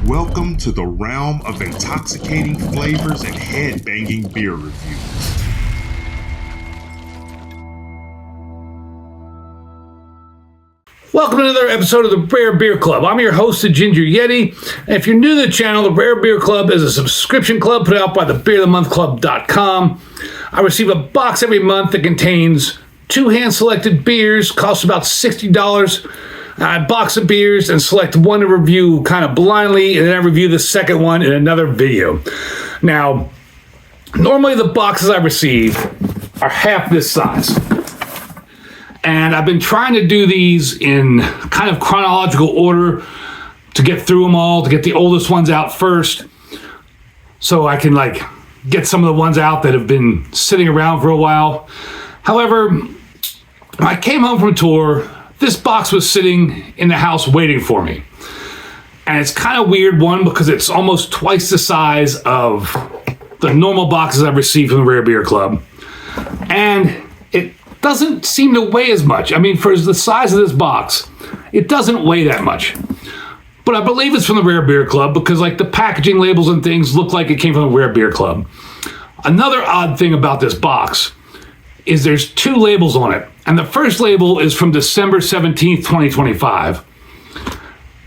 Welcome to the realm of intoxicating flavors and head-banging beer reviews. Welcome to another episode of the Rare Beer Club. I'm your host, the Ginger Yeti. And if you're new to the channel, the Rare Beer Club is a subscription club put out by the beerofthemonthclub.com. I receive a box every month that contains 2 hand-selected beers, costs about $60. I box of beers and select one to review kind of blindly, and then I review the second one in another video. Now, normally the boxes I receive are half this size. And I've been trying to do these in kind of chronological order to get through them all, to get the oldest ones out first, so I can get some of the ones out that have been sitting around for a while. However, when I came home from a tour, this box was sitting in the house waiting for me. And it's kind of weird, one, because it's almost twice the size of the normal boxes I've received from the Rare Beer Club. And it doesn't seem to weigh as much. I mean, for the size of this box, it doesn't weigh that much. But I believe it's from the Rare Beer Club because the packaging labels and things look like it came from the Rare Beer Club. Another odd thing about this box is there's 2 labels on it. And the first label is from December 17th, 2025.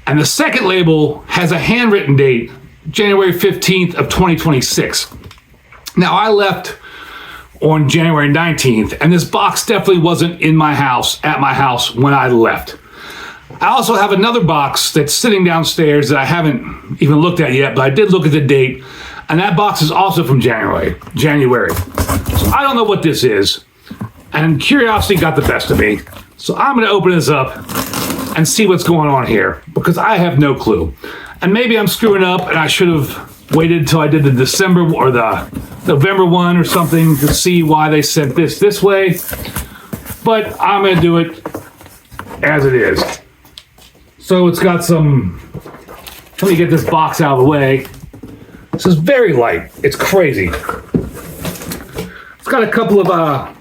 And the second label has a handwritten date, January 15th of 2026. Now, I left on January 19th, and this box definitely wasn't at my house when I left. I also have another box that's sitting downstairs that I haven't even looked at yet, but I did look at the date, and that box is also from January. So I don't know what this is. And curiosity got the best of me. So I'm going to open this up and see what's going on here, because I have no clue. And maybe I'm screwing up and I should have waited until I did the December or the November one or something to see why they sent this way. But I'm going to do it as it is. So it's got some, let me get this box out of the way. This is very light. It's crazy. It's got a couple of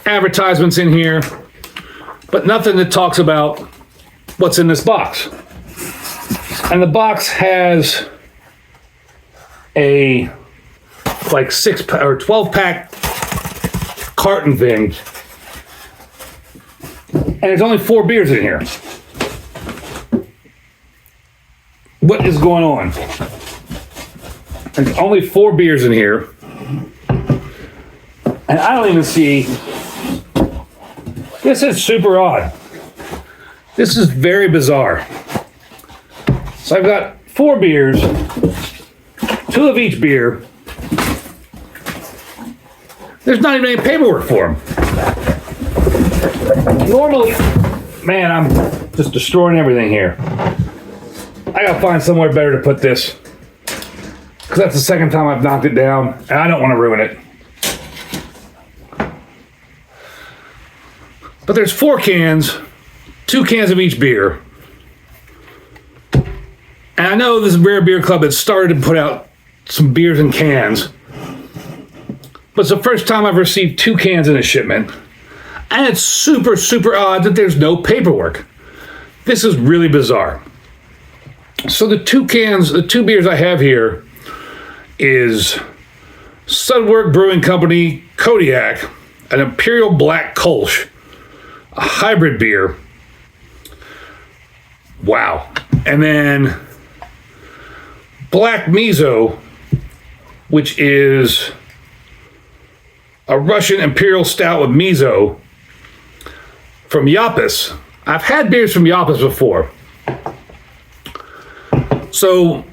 advertisements in here, but nothing that talks about what's in this box. And the box has a 6 or 12 pack carton thing, and there's only 4 beers in here. What is going on? There's only 4 beers in here, and I don't even see. This is super odd. This is very bizarre. So I've got 4 beers, 2 of each beer. There's not even any paperwork for them. Normally, man, I'm just destroying everything here. I gotta find somewhere better to put this, because that's the second time I've knocked it down, and I don't want to ruin it. But there's 4 cans, 2 cans of each beer. And I know this Rare Beer Club has started to put out some beers in cans, but it's the first time I've received 2 cans in a shipment. And it's super, super odd that there's no paperwork. This is really bizarre. So the 2 beers I have here is Sudwerk Brewing Company Kodiak, an Imperial Black Kölsch, a hybrid beer. Wow. And then Black Miso, which is a Russian Imperial Stout with miso from Yapis. I've had beers from Yapis before. So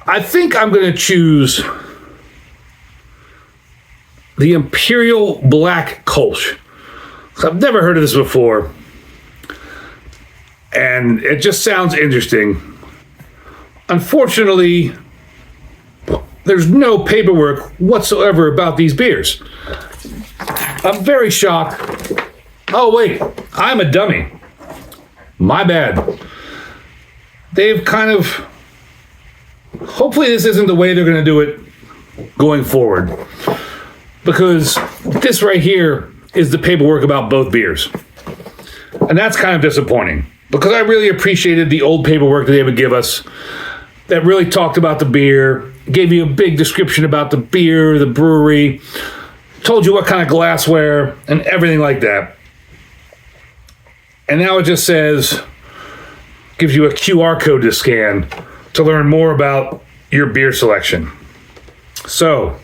I think I'm going to choose the Imperial Black Kölsch. I've never heard of this before, and it just sounds interesting. Unfortunately, there's no paperwork whatsoever about these beers. I'm very shocked. Oh, wait, I'm a dummy. My bad. They've kind of, hopefully this isn't the way they're going to do it going forward, because this right here is the paperwork about both beers. And that's kind of disappointing, because I really appreciated the old paperwork that they would give us. that really talked about the beer, gave you a big description about the beer, the brewery, told you what kind of glassware, and everything like that. And now it just says, gives you a QR code to scan to learn more about your beer selection. So,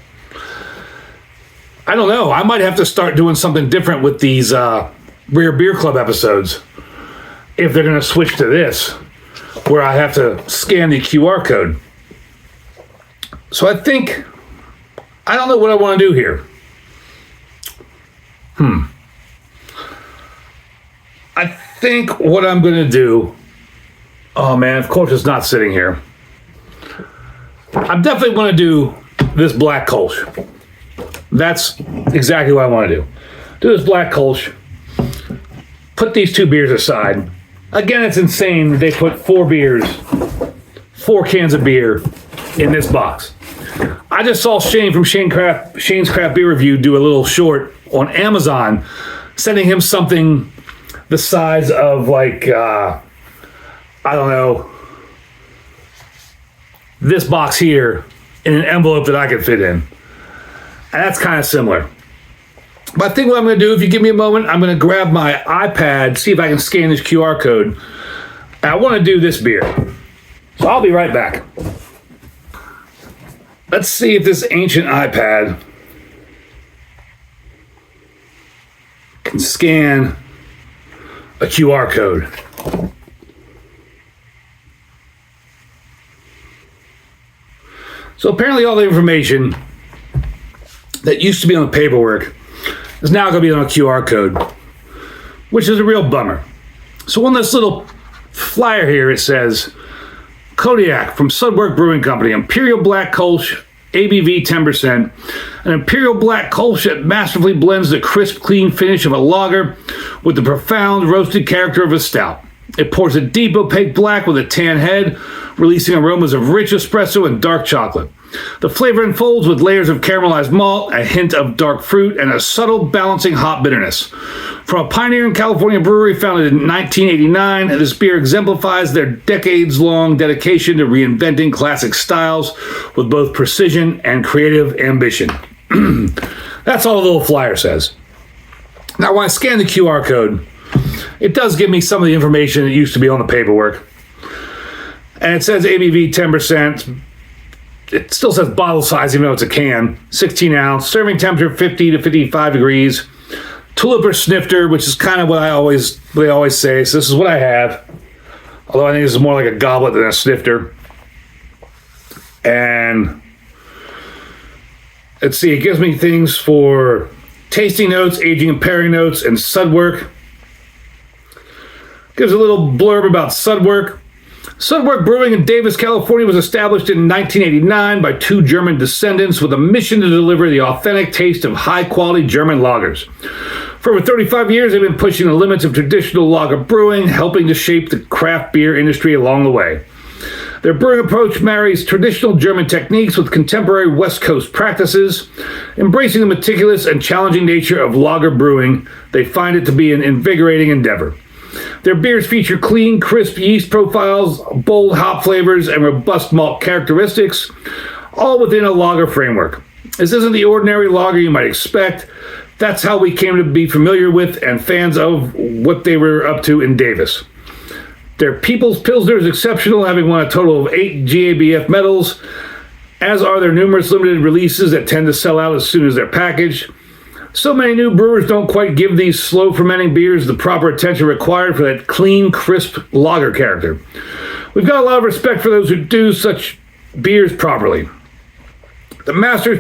I don't know. I might have to start doing something different with these Rare Beer Club episodes if they're going to switch to this, where I have to scan the QR code. So I don't know what I want to do here. I think what I'm going to do, oh man, of course it's not sitting here. I'm definitely going to do this black Kölsch. That's exactly what I want to do. Do this black Kölsch. Put these two beers aside. Again, it's insane that they put 4 cans of beer in this box. I just saw Shane from Shane's Craft Beer Review do a little short on Amazon, sending him something the size of like, I don't know, this box here in an envelope that I could fit in. And that's kind of similar. But I think what I'm going to do, if you give me a moment, I'm going to grab my iPad, see if I can scan this QR code. And I want to do this beer. So I'll be right back. Let's see if this ancient iPad can scan a QR code. So apparently all the information that used to be on the paperwork is now going to be on a QR code, which is a real bummer. So on this little flyer here, it says, Kodiak from Sudwerk Brewing Company, Imperial Black Kölsch, ABV 10%. An Imperial Black Kölsch that masterfully blends the crisp, clean finish of a lager with the profound roasted character of a stout. It pours a deep, opaque black with a tan head, releasing aromas of rich espresso and dark chocolate. The flavor unfolds with layers of caramelized malt, a hint of dark fruit, and a subtle balancing hop bitterness. From a pioneering California brewery founded in 1989, this beer exemplifies their decades-long dedication to reinventing classic styles with both precision and creative ambition. That's all the little flyer says. Now, when I scan the QR code, it does give me some of the information that used to be on the paperwork. And it says ABV 10%. It still says bottle size, even though it's a can. 16 ounce. Serving temperature 50 to 55 degrees. Tulip or snifter, which is kind of what they always say. So this is what I have. Although I think this is more like a goblet than a snifter. And let's see, it gives me things for tasting notes, aging and pairing notes, and Sudwerk. Gives a little blurb about Sudwerk. Sudwerk Brewing in Davis, California was established in 1989 by 2 German descendants with a mission to deliver the authentic taste of high-quality German lagers. For over 35 years, they've been pushing the limits of traditional lager brewing, helping to shape the craft beer industry along the way. Their brewing approach marries traditional German techniques with contemporary West Coast practices. Embracing the meticulous and challenging nature of lager brewing, they find it to be an invigorating endeavor. Their beers feature clean, crisp yeast profiles, bold hop flavors, and robust malt characteristics, all within a lager framework. This isn't the ordinary lager you might expect. That's how we came to be familiar with and fans of what they were up to in Davis. Their People's Pilsner is exceptional, having won a total of 8 GABF medals, as are their numerous limited releases that tend to sell out as soon as they're packaged. So many new brewers don't quite give these slow fermenting beers the proper attention required for that clean, crisp lager character. We've got a lot of respect for those who do such beers properly. The Master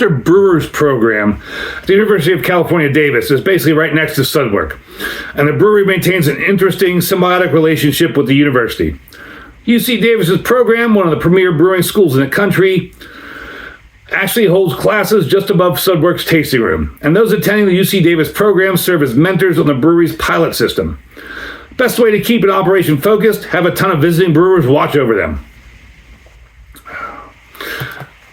Brewers Program at the University of California, Davis is basically right next to Sudwerk, and the brewery maintains an interesting symbiotic relationship with the university. UC Davis's program, one of the premier brewing schools in the country, actually holds classes just above Sudwerk's tasting room, and those attending the UC Davis program serve as mentors on the brewery's pilot system. Best way to keep an operation focused, have a ton of visiting brewers watch over them.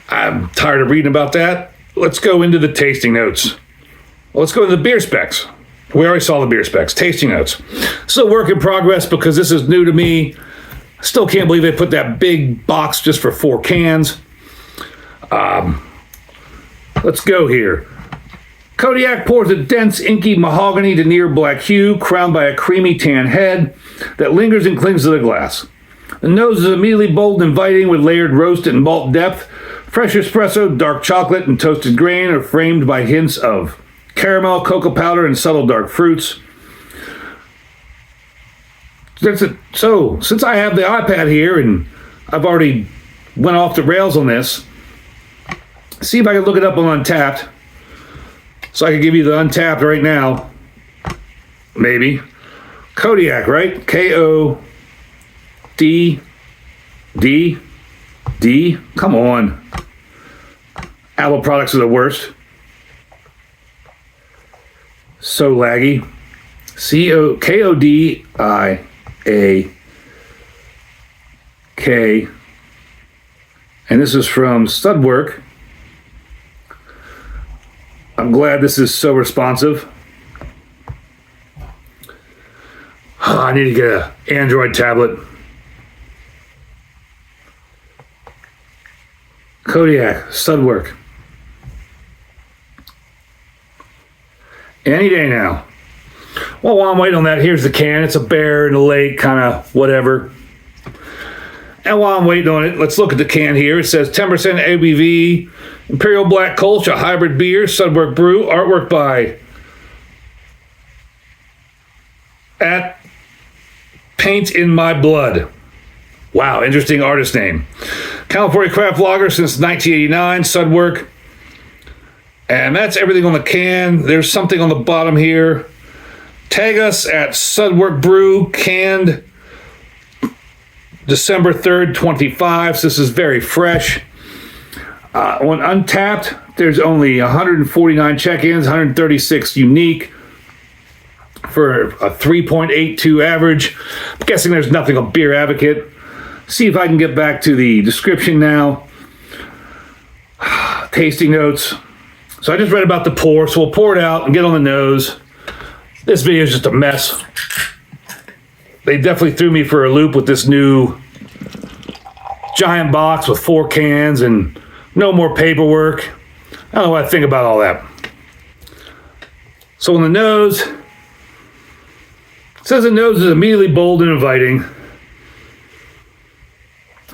I'm tired of reading about that. Let's go into the tasting notes. Well, let's go into the beer specs. We already saw the beer specs. Tasting notes. Still work in progress because this is new to me. Still can't believe they put that big box just for 4 cans. Let's go here. Kodiak pours a dense, inky mahogany to near black hue, crowned by a creamy tan head that lingers and clings to the glass. The nose is immediately bold and inviting with layered roast and malt depth. Fresh espresso, dark chocolate, and toasted grain are framed by hints of caramel, cocoa powder, and subtle dark fruits. So, since I have the iPad here and I've already went off the rails on this, see if I can look it up on Untapped. So I can give you the Untapped right now. Maybe. Kodiak, right? K-O-D-D-D. Come on. Apple products are the worst. So laggy. C-O-K-O-D-I-A-K. And this is from Sudwerk. I'm glad this is so responsive. I need to get an Android tablet. Kodiak, Sudwerk. Any day now. Well, while I'm waiting on that, here's the can. It's a bear in the lake, kind of whatever. And while I'm waiting on it, let's look at the can here. It says 10% ABV, Imperial Black Kölsch, a hybrid beer, Sudwerk Brew, artwork by at Paint in My Blood. Wow, interesting artist name. California craft lager since 1989, Sudwerk. And that's everything on the can. There's something on the bottom here. Tag us at Sudwerk Brew, canned December 3rd, 25. So this is very fresh. On Untapped, there's only 149 check-ins, 136 unique for a 3.82 average. I'm guessing there's nothing on Beer Advocate. See if I can get back to the description now. Tasting notes. So I just read about the pour, so we'll pour it out and get on the nose. This video is just a mess. They definitely threw me for a loop with this new giant box with 4 cans and no more paperwork. I don't know what I think about all that. So on the nose, it says the nose is immediately bold and inviting.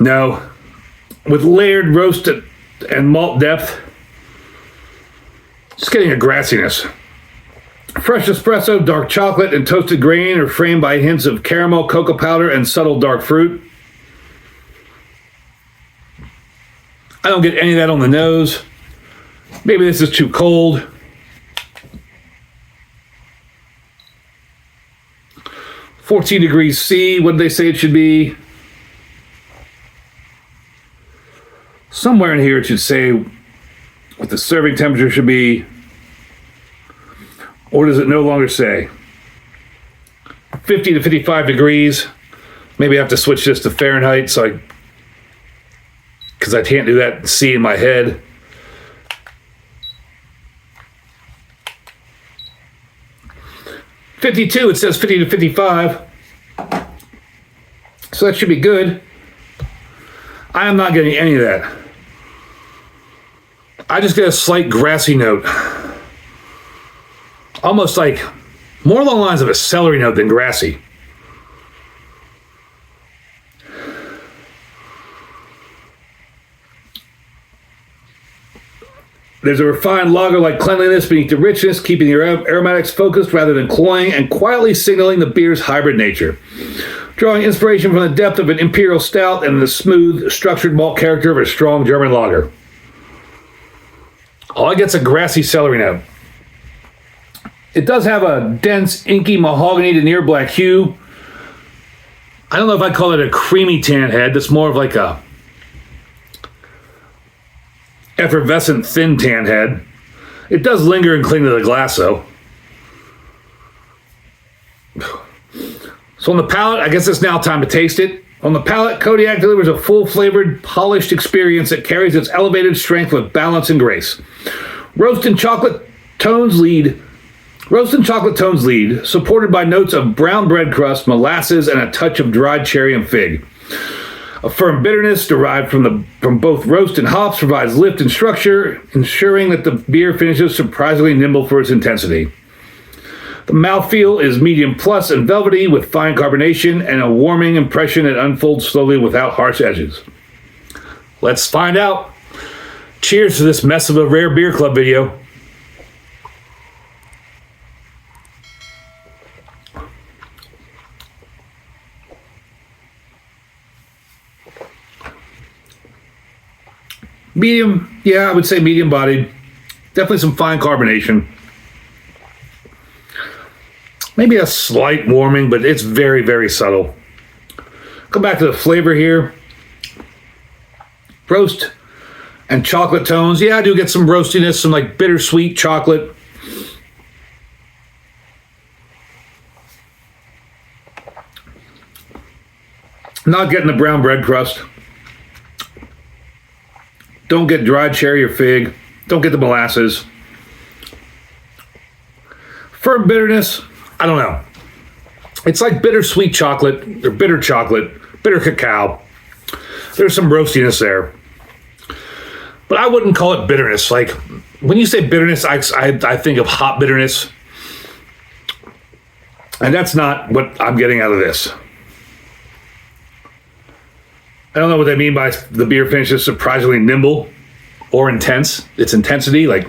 No, with layered roast and malt depth. Just getting a grassiness. Fresh espresso, dark chocolate, and toasted grain are framed by hints of caramel, cocoa powder, and subtle dark fruit. I don't get any of that on the nose. Maybe this is too cold. (14 degrees C). What did they say it should be? Somewhere in here it should say what the serving temperature should be. Or does it no longer say? 50 to 55 degrees. Maybe I have to switch this to Fahrenheit because I can't do that C in my head. (52), it says 50 to 55. So that should be good. I am not getting any of that. I just get a slight grassy note. Almost like more along the lines of a celery note than grassy. There's a refined lager-like cleanliness beneath the richness, keeping the aromatics focused rather than cloying and quietly signaling the beer's hybrid nature. Drawing inspiration from the depth of an imperial stout and the smooth, structured malt character of a strong German lager. All I get's a grassy celery note. It does have a dense, inky mahogany to near black hue. I don't know if I'd call it a creamy tan head. That's more of like a effervescent thin tan head. It does linger and cling to the glass though. So on the palate, I guess it's now time to taste it. On the palate, Kodiak delivers a full-flavored, polished experience that carries its elevated strength with balance and grace. Roast and chocolate tones lead, supported by notes of brown bread crust, molasses, and a touch of dried cherry and fig. A firm bitterness derived from both roast and hops provides lift and structure, ensuring that the beer finishes surprisingly nimble for its intensity. The mouthfeel is medium plus and velvety with fine carbonation and a warming impression that unfolds slowly without harsh edges. Let's find out. Cheers to this mess of a Rare Beer Club video. Medium, yeah, I would say medium bodied. Definitely some fine carbonation. Maybe a slight warming, but it's very, very subtle. Come back to the flavor here. Roast and chocolate tones. Yeah, I do get some roastiness, some like bittersweet chocolate. Not getting the brown bread crust. Don't get dried cherry or fig. Don't get the molasses. Firm bitterness, I don't know. It's like bittersweet chocolate, or bitter chocolate, bitter cacao. There's some roastiness there. But I wouldn't call it bitterness. Like, when you say bitterness, I think of hop bitterness. And that's not what I'm getting out of this. I don't know what they mean by the beer finish is surprisingly nimble or intense. Its intensity, like,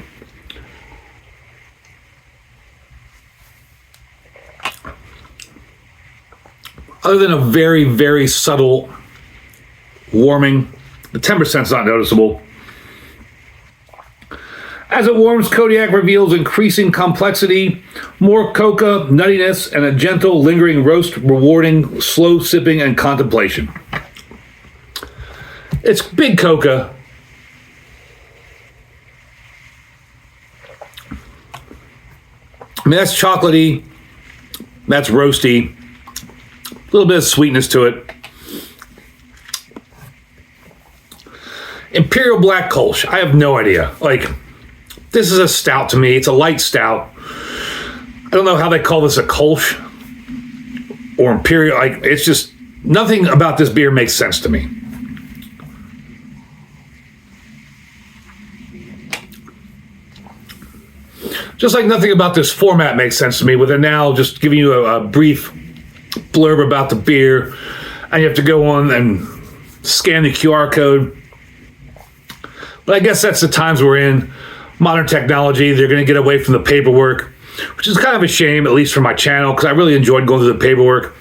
other than a very, very subtle warming, the 10% is not noticeable. As it warms, Kodiak reveals increasing complexity, more coca, nuttiness, and a gentle, lingering roast, rewarding slow sipping and contemplation. It's big coca. I mean, that's chocolatey, that's roasty, a little bit of sweetness to it. Imperial Black Kölsch, I have no idea. Like, this is a stout to me. It's a light stout. I don't know how they call this a Kölsch or Imperial. Like, it's just, nothing about this beer makes sense to me. Just like nothing about this format makes sense to me, with it now just giving you a brief blurb about the beer, and you have to go on and scan the QR code. But I guess that's the times we're in. Modern technology, they're going to get away from the paperwork, which is kind of a shame, at least for my channel, because I really enjoyed going through the paperwork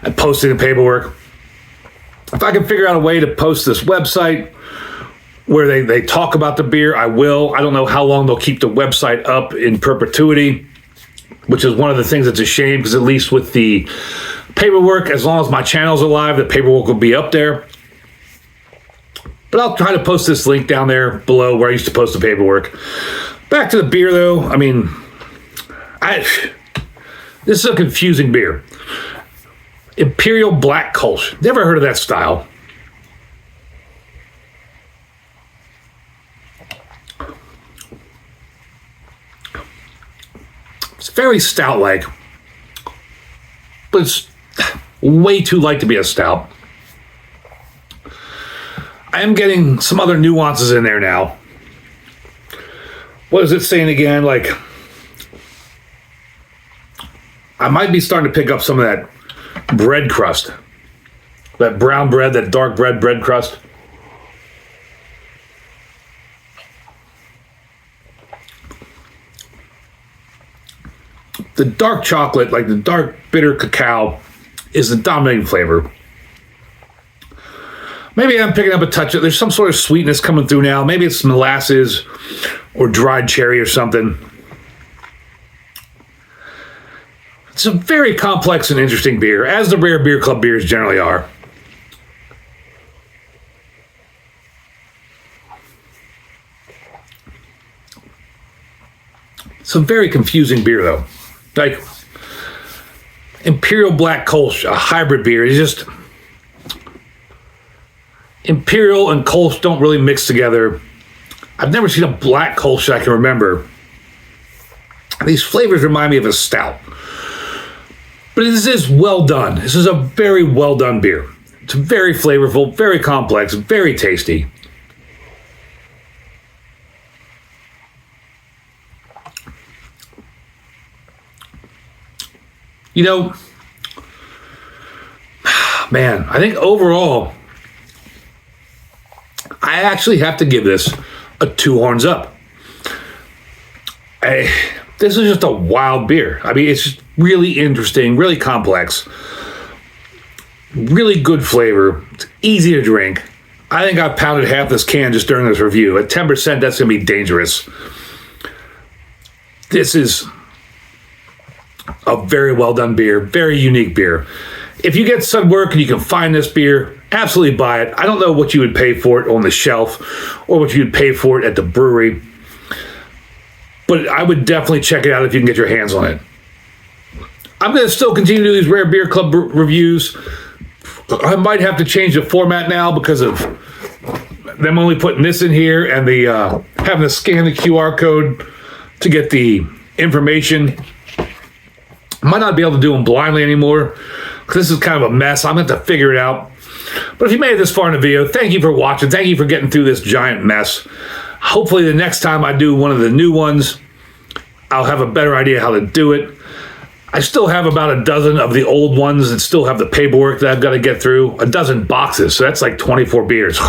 and posting the paperwork. If I can figure out a way to post this website where they talk about the beer, I will. I don't know how long they'll keep the website up in perpetuity, which is one of the things that's a shame, because at least with the paperwork, as long as my channel's alive, the paperwork will be up there. But I'll try to post this link down there below where I used to post the paperwork. Back to the beer, though. I mean, this is a confusing beer. Imperial Black Kölsch. Never heard of that style. It's very stout-like, but it's way too light to be a stout. I am getting some other nuances in there now. What is it saying again? Like, I might be starting to pick up some of that bread crust. That brown bread, that dark bread crust. The dark chocolate, like the dark bitter cacao, is the dominating flavor. Maybe I'm picking up a touch of, there's some sort of sweetness coming through now. Maybe it's molasses or dried cherry or something. It's a very complex and interesting beer, as the Rare Beer Club beers generally are. It's a very confusing beer, though. Like, Imperial Black Kölsch, a hybrid beer, is just... Imperial and Kölsch don't really mix together. I've never seen a black Kölsch that I can remember. These flavors remind me of a stout. But this is well done. This is a very well done beer. It's very flavorful, very complex, very tasty. You know, man, I think overall, I actually have to give this a 2 horns up. This is just a wild beer. I mean, it's just really interesting, really complex, really good flavor. It's easy to drink. I think I've pounded half this can just during this review. At 10%, that's going to be dangerous. This is a very well done beer, very unique beer. If you get Sudwerk and you can find this beer, absolutely buy it. I don't know what you would pay for it on the shelf or what you would pay for it at the brewery, but I would definitely check it out if you can get your hands on it. I'm going to still continue to do these Rare Beer Club reviews. I might have to change the format now because of them only putting this in here and the having to scan the QR code to get the information. Might not be able to do them blindly anymore because this is kind of a mess. I'm going to have to figure it out. But if you made it this far in the video, thank you for watching. Thank you for getting through this giant mess. Hopefully the next time I do one of the new ones, I'll have a better idea how to do it. I still have about a dozen of the old ones that still have the paperwork that I've got to get through. A dozen boxes, so that's like 24 beers.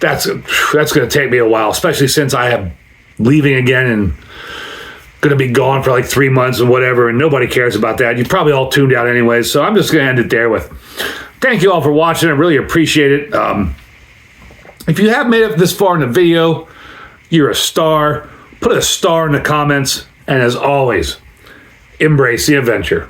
That's going to take me a while, especially since I am leaving again and going to be gone for like 3 months and whatever, and nobody cares about that. You probably all tuned out anyways, so I'm just going to end it there with thank you all for watching. I really appreciate it. If you have made it this far in the video, you're a star. Put a star in the comments, and as always, embrace the adventure.